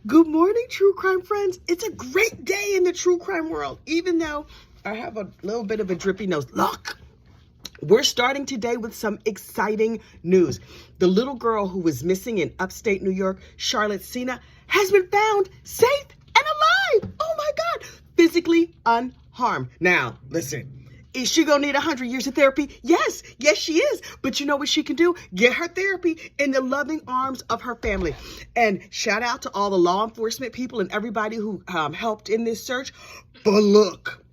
Good morning, true crime friends. It's a great day in the true crime world, even though I have a little bit of a drippy nose. Look, we're starting today with some exciting news. The little girl who was missing in upstate New York, Charlotte Sena, has been found safe and alive. Oh my God, physically unharmed. Now, listen. Is she gonna need 100 years of therapy? Yes, she is. But you know what she can do? Get her therapy in the loving arms of her family. And shout out to all the law enforcement people and everybody who helped in this search. But look,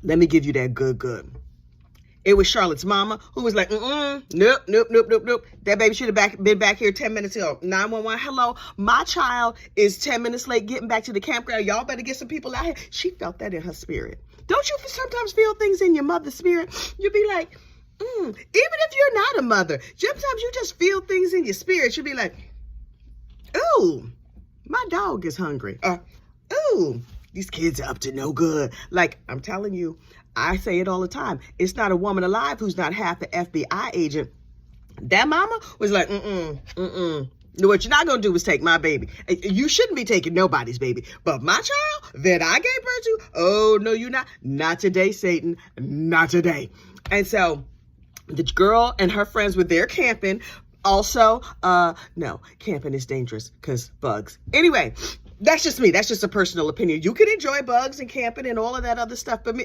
let me give you that good. It was Charlotte's mama who was like, nope. That baby should have been back here 10 minutes ago. 911, hello, my child is 10 minutes late getting back to the campground. Y'all better get some people out here. She felt that in her spirit. Don't you sometimes feel things in your mother's spirit? You'll be like, even if you're not a mother, sometimes you just feel things in your spirit. You'll be like, ooh, my dog is hungry. Ooh, these kids are up to no good. Like, I'm telling you, I say it all the time. It's not a woman alive who's not half an FBI agent. That mama was like, what you're not going to do is take my baby. You shouldn't be taking nobody's baby. But my child that I gave birth to, oh, no, you're not. Not today, Satan. Not today. And so the girl and her friends were there camping. Also, no, camping is dangerous because bugs. Anyway, that's just me. That's just a personal opinion. You can enjoy bugs and camping and all of that other stuff. But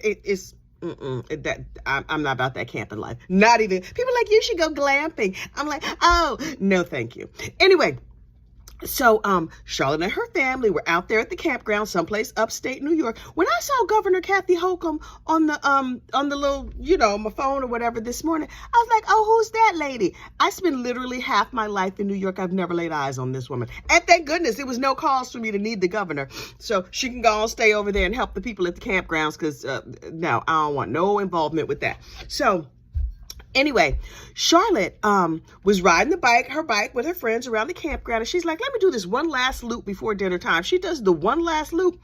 I'm not about that camping life. Not even. People are like, you should go glamping. I'm like, oh, no, thank you. Anyway, so Charlotte and her family were out there at the campground someplace upstate New York. When I saw Governor Kathy Hochul on the little, my phone or whatever this morning, I was like, oh, who's that lady? I spent literally half my life in New York. I've never laid eyes on this woman. And thank goodness there was no cause for me to need the governor. So she can go and stay over there and help the people at the campgrounds because, no, I don't want no involvement with that. So anyway, Charlotte was riding her bike with her friends around the campground, and she's like, let me do this one last loop before dinner time. She does the one last loop,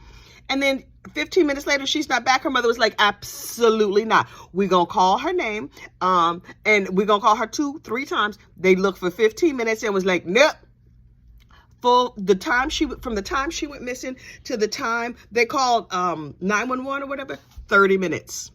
and then 15 minutes later, she's not back. Her mother was like, absolutely not. We're going to call her name, and we're going to call her 2-3 times. They looked for 15 minutes and was like, nope. From the time she went missing to the time they called 911 or whatever, 30 minutes.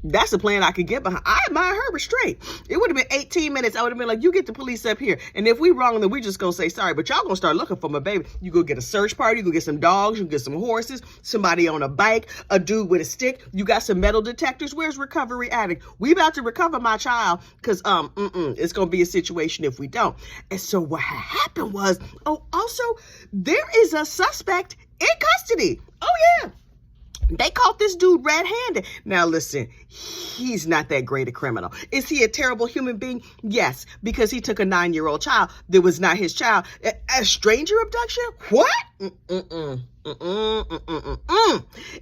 That's the plan I could get behind. I admire her restraint. It would have been 18 minutes. I would have been like, you get the police up here. And if we wrong, then we just going to say sorry. But y'all going to start looking for my baby. You go get a search party. You go get some dogs. You get some horses. Somebody on a bike. A dude with a stick. You got some metal detectors. Where's recovery addict? We about to recover my child because it's going to be a situation if we don't. And so what happened was, also, there is a suspect in custody. Oh, yeah. They caught this dude red-handed. Now, listen, he's not that great a criminal. Is he a terrible human being? Yes, because he took a 9-year-old child that was not his child. A stranger abduction? What?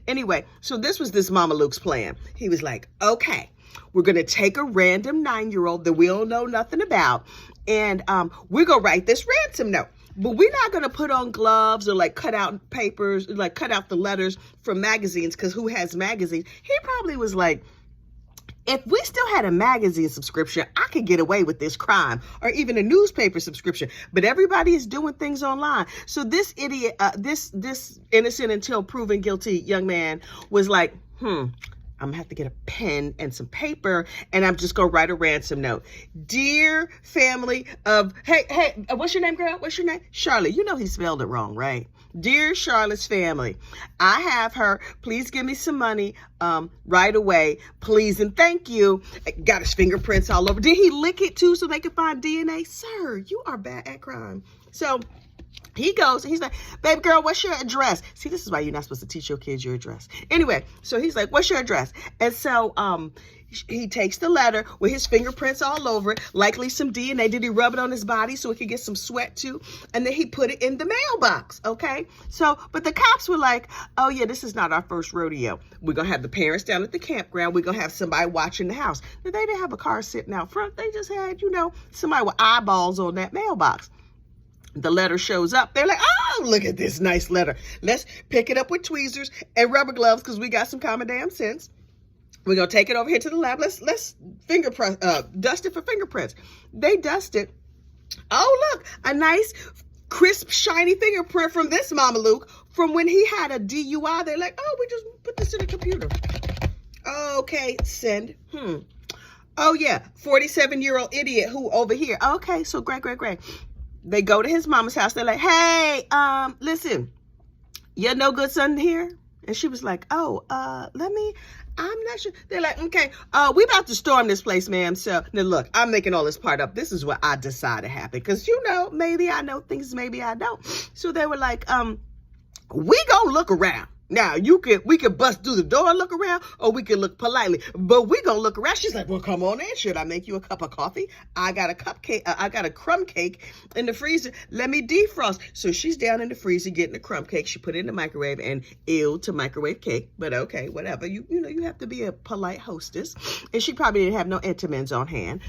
Anyway, so this was this Mama Luke's plan. He was like, okay, we're going to take a random 9-year-old that we don't know nothing about, and we're going to write this ransom note. But we're not going to put on gloves or cut out papers, cut out the letters from magazines, because who has magazines? He probably was like, if we still had a magazine subscription, I could get away with this crime, or even a newspaper subscription. But everybody is doing things online. So this idiot, this innocent until proven guilty young man was like, I'm going to have to get a pen and some paper, and I'm just going to write a ransom note. Dear family of, hey, what's your name, girl? What's your name? Charlotte. You know he spelled it wrong, right? Dear Charlotte's family, I have her. Please give me some money right away. Please and thank you. Got his fingerprints all over. Did he lick it too so they could find DNA? Sir, you are bad at crime. So he goes, he's like, baby girl, what's your address? See, this is why you're not supposed to teach your kids your address. Anyway, so he's like, what's your address? And so he takes the letter with his fingerprints all over it, likely some DNA. Did he rub it on his body so he could get some sweat too? And then he put it in the mailbox, okay? So, but the cops were like, oh yeah, this is not our first rodeo. We're going to have the parents down at the campground. We're going to have somebody watching the house. Now, they didn't have a car sitting out front. They just had, somebody with eyeballs on that mailbox. The letter shows up. They're like, oh, look at this nice letter. Let's pick it up with tweezers and rubber gloves because we got some common damn sense. We're going to take it over here to the lab. Let's fingerprint, dust it for fingerprints. They dust it. Oh, look, a nice crisp, shiny fingerprint from this Mama Luke from when he had a DUI. They're like, oh, we just put this in the computer. Okay, send. Oh, yeah, 47-year-old idiot who over here. Okay, so great. They go to his mama's house. They're like, hey, listen, you're no good son here? And she was like, oh, I'm not sure. They're like, okay, we about to storm this place, ma'am. So now look, I'm making all this part up. This is what I decided happened. Because, maybe I know things, maybe I don't. So they were like, we gonna look around. Now, we could bust through the door and look around, or we could look politely, but we gonna look around. She's like, well, come on in. Should I make you a cup of coffee? I got a cupcake. I got a crumb cake in the freezer. Let me defrost. So she's down in the freezer getting the crumb cake. She put it in the microwave, and ew to microwave cake, but okay, whatever. You have to be a polite hostess. And she probably didn't have no Entenmann's on hand.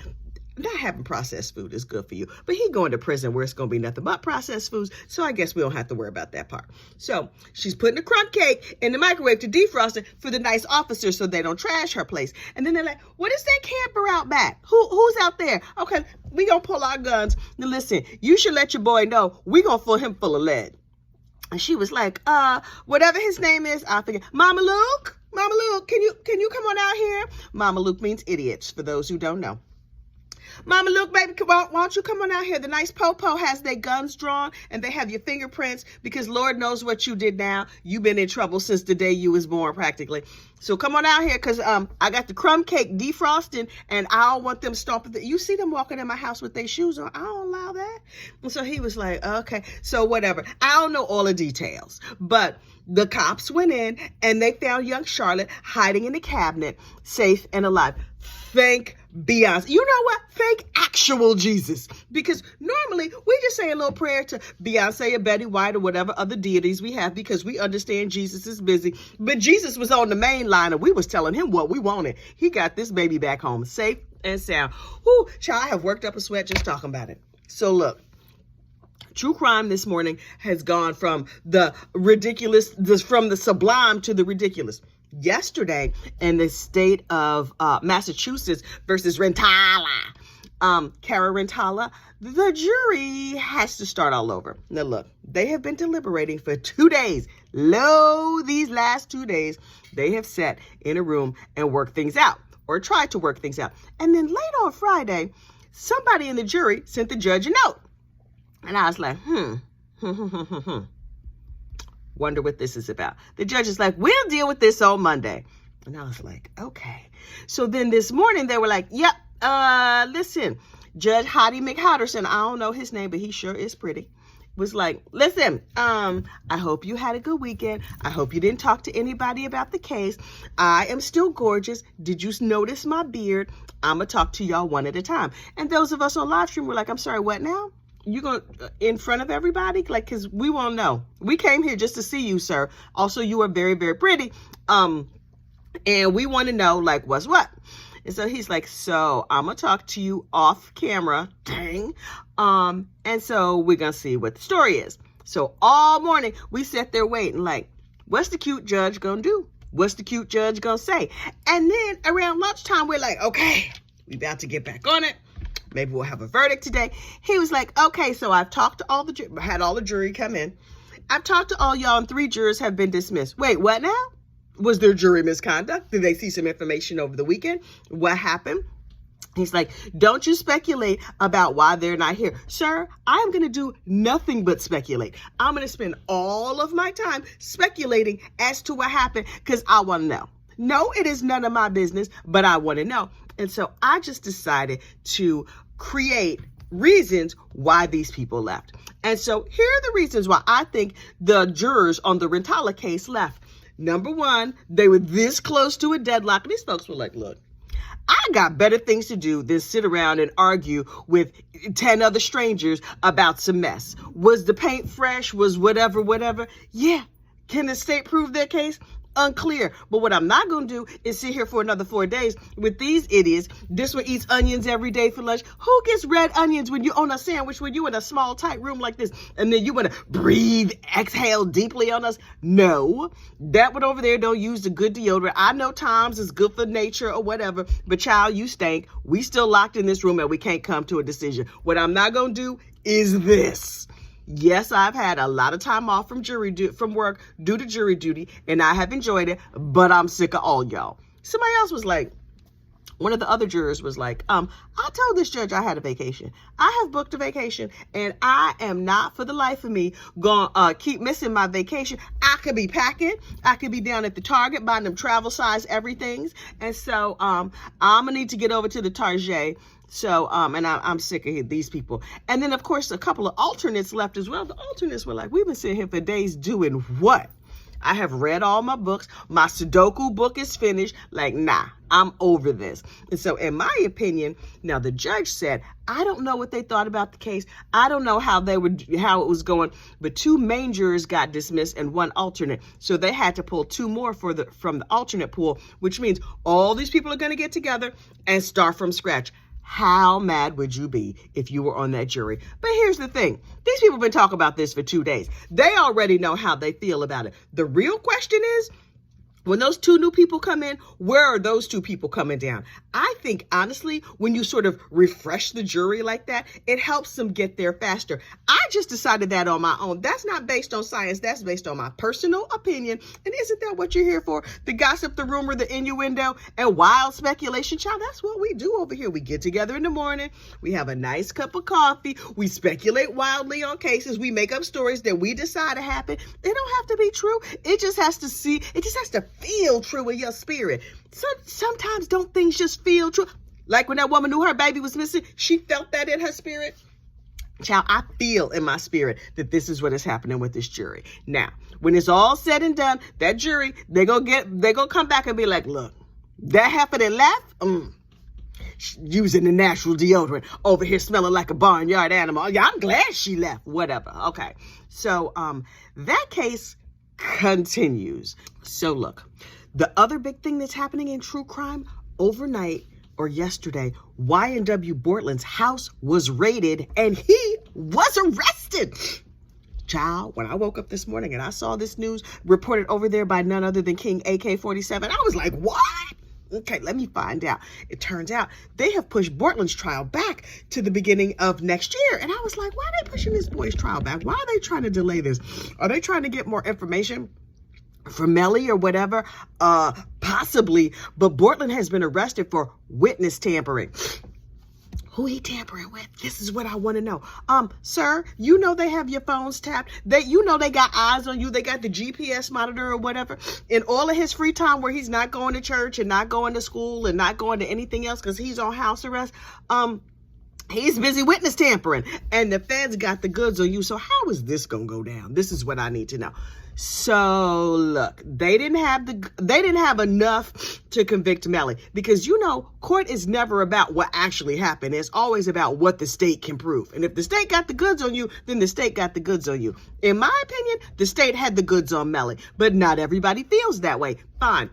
Not having processed food is good for you, but he going to prison where it's going to be nothing but processed foods, so I guess we don't have to worry about that part. So she's putting the crumb cake in the microwave to defrost it for the nice officers so they don't trash her place. And then they're like, what is that camper out back? Who's out there? Okay, we going to pull our guns. Now listen, you should let your boy know we going to fill him full of lead. And she was like, whatever his name is, I forget. Mama Luke, can you come on out here? Mama Luke means idiots, for those who don't know. Mama Luke, baby, why don't you come on out here? The nice po-po has their guns drawn, and they have your fingerprints, because Lord knows what you did now. You've been in trouble since the day you was born, practically. So come on out here, because I got the crumb cake defrosting, and I don't want them stomping. You see them walking in my house with their shoes on. I don't allow that. And so he was like, okay, so whatever. I don't know all the details, but the cops went in, and they found young Charlotte hiding in the cabinet, safe and alive. Thank Beyonce. You know what? Thank actual Jesus. Because normally we just say a little prayer to Beyonce or Betty White or whatever other deities we have, because we understand Jesus is busy. But Jesus was on the main line, and we was telling him what we wanted. He got this baby back home safe and sound. Whoo, child, I have worked up a sweat just talking about it. So look, true crime this morning has gone from the ridiculous, from the sublime to the ridiculous. Yesterday, in the state of Massachusetts versus Rintala, Cara Rintala, the jury has to start all over. Now look, they have been deliberating for 2 days. These last 2 days, they have sat in a room and worked things out, or tried to work things out. And then late on Friday, somebody in the jury sent the judge a note. And I was like, wonder what this is about. The judge is like, we'll deal with this on Monday. And I was like, okay. So then this morning they were like, yep, listen, Judge Hottie McHotterson, I don't know his name, but he sure is pretty, was like, listen, I hope you had a good weekend. I hope you didn't talk to anybody about the case. I am still gorgeous. Did you notice my beard? I'm going to talk to y'all one at a time. And those of us on live stream were like, I'm sorry, what now? You going in front of everybody? Like, because we won't know. We came here just to see you, sir. Also, you are very, very pretty. And we want to know, like, what's what. And so he's like, so I'm going to talk to you off camera. Dang. And so we're going to see what the story is. So all morning we sat there waiting, like, what's the cute judge going to do? What's the cute judge going to say? And then around lunchtime, we're like, okay, we about to get back on it. Maybe we'll have a verdict today. He was like, okay, so I've talked to all had all the jury come in. I've talked to all y'all, and 3 jurors have been dismissed. Wait, what now? Was there jury misconduct? Did they see some information over the weekend? What happened? He's like, don't you speculate about why they're not here. Sir, I'm going to do nothing but speculate. I'm going to spend all of my time speculating as to what happened, because I want to know. No, it is none of my business, but I want to know. And so I just decided to create reasons why these people left. And so here are the reasons why I think the jurors on the Rintala case left. Number one, they were this close to a deadlock. And these folks were like, look, I got better things to do than sit around and argue with 10 other strangers about some mess. Was the paint fresh? Was whatever? Yeah. Can the state prove their case? Unclear. But what I'm not going to do is sit here for another 4 days with these idiots. This one eats onions every day for lunch. Who gets red onions when you own a sandwich, when you in a small, tight room like this, and then you want to breathe, exhale deeply on us? No. That one over there don't use the good deodorant. I know Tom's is good for nature or whatever, but child, you stink. We still locked in this room and we can't come to a decision. What I'm not going to do is this. Yes, I've had a lot of time off from work due to jury duty, and I have enjoyed it, but I'm sick of all y'all. Somebody else was like, one of the other jurors was like, I told this judge I had a vacation. I have booked a vacation, and I am not for the life of me going to keep missing my vacation. I could be packing. I could be down at the Target buying them travel size everythings. And so I'm going to need to get over to the Target. So, and I'm sick of these people. And then, of course, a couple of alternates left as well. The alternates were like, we've been sitting here for days doing what? I have read all my books. My Sudoku book is finished. Like, nah, I'm over this. And so in my opinion, now the judge said, I don't know what they thought about the case. I don't know how it was going, but 2 main jurors got dismissed and 1 alternate. So they had to pull 2 more from the alternate pool, which means all these people are going to get together and start from scratch. How mad would you be if you were on that jury? But here's the thing. These people have been talking about this for 2 days. They already know how they feel about it. The real question is, when those 2 new people come in, where are those 2 people coming down? I think, honestly, when you sort of refresh the jury like that, it helps them get there faster. I just decided that on my own. That's not based on science. That's based on my personal opinion. And isn't that what you're here for? The gossip, the rumor, the innuendo, and wild speculation. Child, that's what we do over here. We get together in the morning. We have a nice cup of coffee. We speculate wildly on cases. We make up stories that we decide to happen. It don't have to be true. It just has to feel true in your spirit. So sometimes don't things just feel true? Like when that woman knew her baby was missing, she felt that in her spirit. Child, I feel in my spirit that this is what is happening with this jury. Now, when it's all said and done, that jury, they gonna come back and be like, look, that heifer that left, using the natural deodorant, over here smelling like a barnyard animal. Yeah, I'm glad she left. Whatever. Okay. So that case continues. So look, the other big thing that's happening in true crime overnight or yesterday, YNW Bortland's house was raided and he was arrested. Child, when I woke up this morning and I saw this news reported over there by none other than King AK-47, I was like, what? Okay, let me find out. It turns out they have pushed Bortland's trial back to the beginning of next year. And I was like, why are they pushing this boy's trial back? Why are they trying to delay this? Are they trying to get more information from Melly or whatever? Possibly. But Bortland has been arrested for witness tampering. Who he tampering with? This is what I want to know. Sir, you know they have your phones tapped. You know they got eyes on you. They got the GPS monitor or whatever. In all of his free time where he's not going to church and not going to school and not going to anything else because he's on house arrest, he's busy witness tampering. And the feds got the goods on you. So how is this going to go down? This is what I need to know. So look, they didn't have enough to convict Melly because, you know, court is never about what actually happened. It's always about what the state can prove. And if the state got the goods on you, then the state got the goods on you. In my opinion, the state had the goods on Melly, but not everybody feels that way. Fine.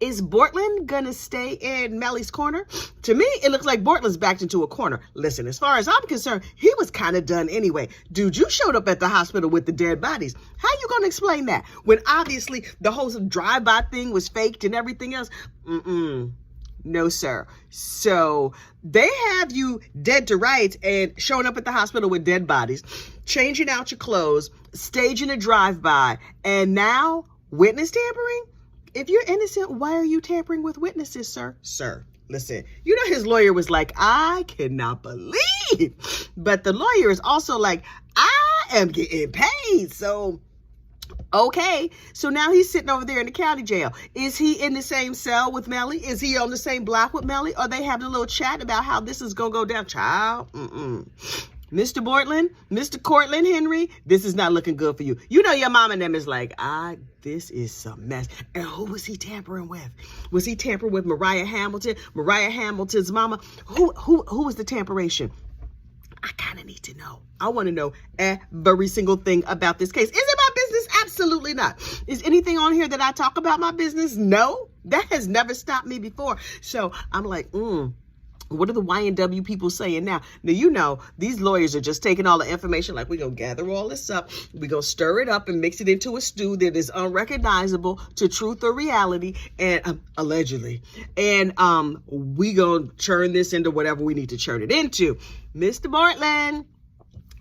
Is Bortland gonna stay in Melly's corner? To me, it looks like Bortland's backed into a corner. Listen, as far as I'm concerned, he was kind of done anyway. Dude, you showed up at the hospital with the dead bodies. How you gonna explain that? When obviously the whole drive-by thing was faked and everything else? No, sir. So they have you dead to rights and showing up at the hospital with dead bodies, changing out your clothes, staging a drive-by, and now witness tampering? If you're innocent, why are you tampering with witnesses, sir? Sir, listen, you know his lawyer was like, I cannot believe. But the lawyer is also like, I am getting paid. So, okay. So now he's sitting over there in the county jail. Is he in the same cell with Melly? Is he on the same block with Melly? Or they having a little chat about how this is going to go down? Child, Mr. Bortland, Mr. Cortland Henry, this is not looking good for you. You know your mom and them is like, this is some mess. And who was he tampering with? Was he tampering with Mariah Hamilton? Mariah Hamilton's mama? Who was the tamperation? I kind of need to know. I want to know every single thing about this case. Is it my business? Absolutely not. Is anything on here that I talk about my business? No. That has never stopped me before. So I'm like, what are the YNW people saying now? Now, you know, these lawyers are just taking all the information like, we're going to gather all this up. We're going to stir it up and mix it into a stew that is unrecognizable to truth or reality, and allegedly. And we going to churn this into whatever we need to churn it into. Mr. Bortland,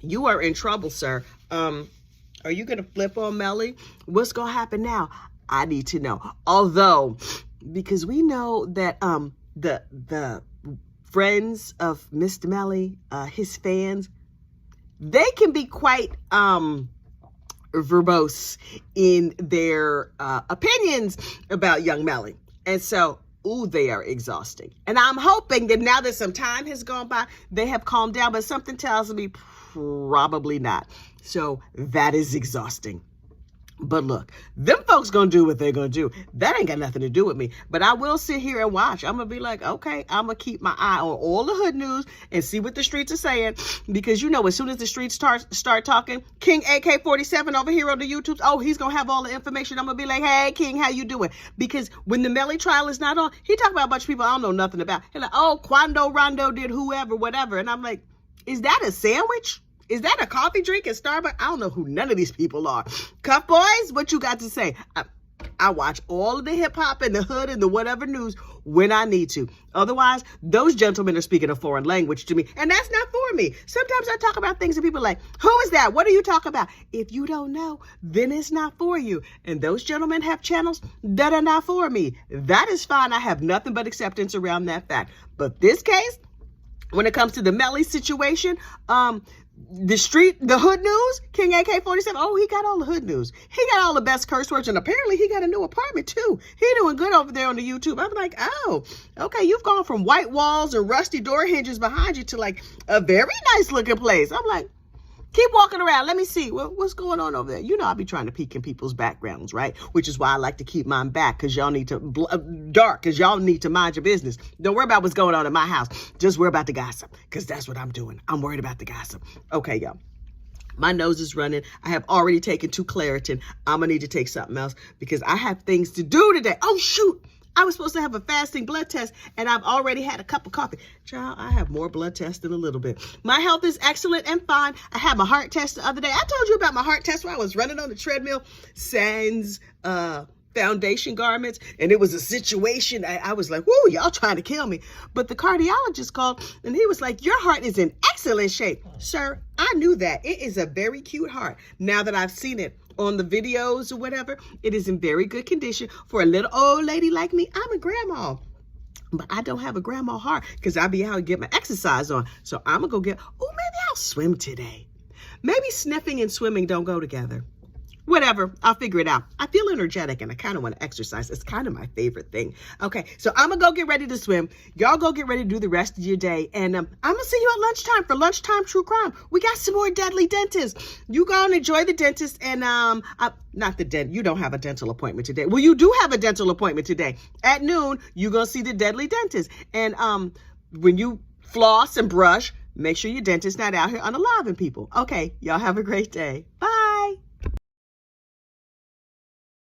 you are in trouble, sir. Are you gonna flip on Melly? What's gonna happen now? I need to know. Although, because we know that the friends of Mr. Melly, his fans, they can be quite verbose in their opinions about young Melly. And so, ooh, they are exhausting. And I'm hoping that now that some time has gone by, they have calmed down, but something tells me probably not. So that is exhausting. But look, them folks gonna do what they're gonna do. That ain't got nothing to do with me. But I will sit here and watch. I'm gonna be like, okay, I'm gonna keep my eye on all the hood news and see what the streets are saying. Because you know, as soon as the streets start talking, King AK-47 over here on the YouTubes, oh, he's gonna have all the information. I'm gonna be like, hey, King, how you doing? Because when the Melly trial is not on, he talk about a bunch of people I don't know nothing about. He's like, oh, Quando Rondo did whoever, whatever. And I'm like, is that a sandwich? Is that a coffee drink at Starbucks? I don't know who none of these people are. Cuff boys, what you got to say? I watch all of the hip hop and the hood and the whatever news when I need to. Otherwise, those gentlemen are speaking a foreign language to me, and that's not for me. Sometimes I talk about things and people are like, who is that? What are you talking about? If you don't know, then it's not for you. And those gentlemen have channels that are not for me. That is fine. I have nothing but acceptance around that fact. But this case, when it comes to the Melly situation, the hood news, King AK-47, oh, he got all the hood news. He got all the best curse words, and apparently he got a new apartment too. He doing good over there on the YouTube. I'm like, oh, okay, you've gone from white walls and rusty door hinges behind you to like a very nice looking place. I'm like, keep walking around. Let me see what's going on over there. You know, I be trying to peek in people's backgrounds, right? Which is why I like to keep mine back, because y'all need to dark, because y'all need to mind your business. Don't worry about what's going on in my house. Just worry about the gossip, because that's what I'm doing. I'm worried about the gossip. Okay, y'all. My nose is running. I have already taken 2 Claritin. I'm going to need to take something else because I have things to do today. Oh, shoot. I was supposed to have a fasting blood test, and I've already had a cup of coffee. Child, I have more blood tests in a little bit. My health is excellent and fine. I had my heart test the other day. I told you about my heart test where I was running on the treadmill, sans foundation garments, and it was a situation. I was like, whoo, y'all trying to kill me. But the cardiologist called, and he was like, your heart is in excellent shape. Sir, I knew that. It is a very cute heart. Now that I've seen it on the videos or whatever, it is in very good condition for a little old lady like me. I'm a grandma, but I don't have a grandma heart because I be out and get my exercise on. So I'm gonna go maybe I'll swim today. Maybe sniffing and swimming don't go together. Whatever, I'll figure it out. I feel energetic and I kind of want to exercise. It's kind of my favorite thing. Okay, so I'm gonna go get ready to swim. Y'all go get ready to do the rest of your day. And I'm gonna see you at lunchtime for Lunchtime True Crime. We got some more deadly dentists. You go and enjoy the dentist. And not the dent. You don't have a dental appointment today. Well, you do have a dental appointment today. At noon, you're gonna see the deadly dentist. And when you floss and brush, make sure your dentist's not out here unaliving people. Okay, y'all have a great day. Bye.